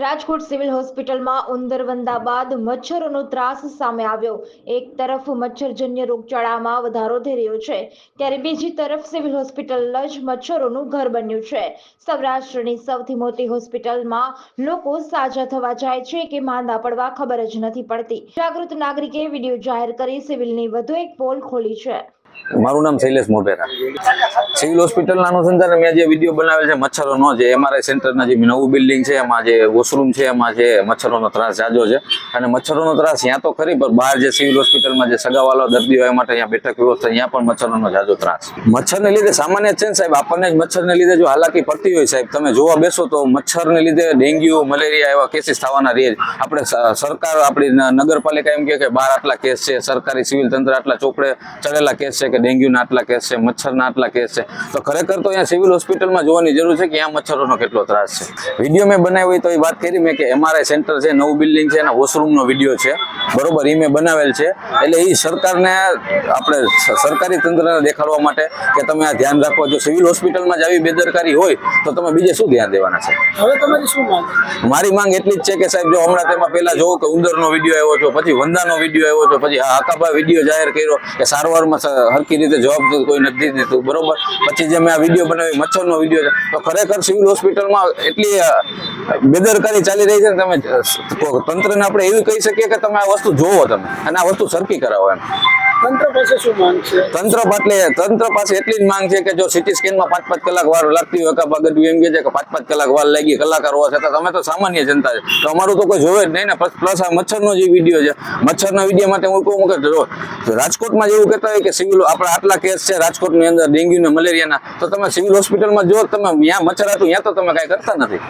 Rajkot civil હોસ્પિટલમાં ઉંદરવંદા બાદ મચ્છરોનો ત્રાસ સામે આવ્યો। એક તરફ મચ્છરજન્ય રોગચાળામાં વધારો થઈ રહ્યો છે, ત્યારે બીજી તરફ સિવિલ હોસ્પિટલ જ મચ્છરોનું ઘર બન્યું છે। સૌરાષ્ટ્રની સૌથી મોટી હોસ્પિટલમાં લોકો સાજા થવા જાય છે કે માંદા પડવા ખબર જ નથી પડતી। જાગૃત નાગરિકે વિડીયો જાહેર કરી સિવિલની વધુ એક પોલ ખોલી છે। મારું નામ શૈલેષ મોઢેરા। સિવિલ હોસ્પિટલના અનુસંધાને મેં જે વિડીયો બનાવેલ છે મચ્છરોનો, જે એમઆરઆઈ સેન્ટરના જે નવું બિલ્ડિંગ છે એમાં જે વોશરૂમ છે એમાં જે મચ્છરોનો ત્રાસ જાજો છે। અને મચ્છરોનો ત્રાસ ત્યાં તો ખરી, પણ બહાર જે સિવિલ હોસ્પિટલમાં જે સગાવાલા દર્દીઓ હોય માટે અહીંયા બેઠક વ્યવસ્થા, ત્યાં પણ મચ્છરોનો જાજો ત્રાસ। મચ્છરને લીધે સામાન્ય છે ને સાહેબ, આપણને જ મચ્છરને લીધે જો હાલાકી પડતી હોય સાહેબ, તમે જોવા બેસો તો મચ્છરને લીધે ડેન્ગ્યુ, મલેરિયા એવા કેસીસ થવાના રહે જ। આપણે સરકાર, આપણી નગરપાલિકા એમ કે બહાર આટલા કેસ છે, સરકારી સિવિલ તંત્ર આટલા ચોપડે ચડેલા કેસ છે કે ડેન્ગ્યુના આટલા કેસ છે, મચ્છરના આટલા કેસ છે, તો ખરેખર તો અહીંયા સિવિલ હોસ્પિટલમાં જોવાની જરૂર છે કે અહીંયા મચ્છરોનો કેટલો ત્રાસ છે। વિડીયો મેં બનાવ્યો હોય તો એ વાત કરી મેં કે એમઆરઆઈ સેન્ટર છે, નવું બિલ્ડિંગ છે, એના વોશરૂમનો વિડીયો છે, બરોબર, એ મેં બનાવેલ છે। એટલે એ સરકારને, આપણે સરકારી તંત્રને દેખાડવા માટે કે તમે આ ધ્યાન રાખો। જો સિવિલ હોસ્પિટલમાં જ આવી બેદરકારી હોય તો તમે બીજે શું ધ્યાન દેવાના છે? હવે તમારી શું માંગ? મારી માંગ એટલી જ છે કે સાહેબ, જો હમણાં તેમાં પહેલા જોવો કે ઉંદરનો વિડીયો આવ્યો છે, પછી વંદાનો વિડીયો આવ્યો છે, પછી હકાબા વિડીયો જાહેર કર્યો કે સારવારમાં હરકી રીતે જવાબ કોઈ નથી દીધું, બરોબર, પછી જે મેં આ વિડીયો બનાવ્યો મચ્છરનો વિડીયો છે, તો ખરેખર સિવિલ હોસ્પિટલમાં એટલી બેદરકારી ચાલી રહી છે ને, તમે તંત્રને આપણે એવું કહી શકીએ કે તમે આ વસ્તુ જોવો તમે અને આ વસ્તુ સરખી કરાવો એમ। તંત્ર પાસે શું માંગ છે? તંત્ર પાસે એટલી જ માંગ છે કે જો સિટી સ્કેનમાં 5-5 કલાક વાર લાગતી હોય, કાં એમ કહે છે કે 5-5 કલાક વાર લાગી, કલાકાર હોવા છતાં તમે તો સામાન્ય જનતા છે, તો અમારું તો કોઈ જોવે જ નહીં ને। પ્લસ આ મચ્છરનો જે વિડીયો છે, મચ્છરના વિડીયો માટે હું કહું કે રાજકોટમાં જેવું કહેતા હોય કે સિવિલ આપણા આટલા કેસ છે રાજકોટની અંદર ડેન્ગ્યુ ને મલેરિયાના, તો તમે સિવિલ હોસ્પિટલમાં જો તમે ત્યાં મચ્છર હતું, ત્યાં તો તમે કાંઈ કરતા નથી।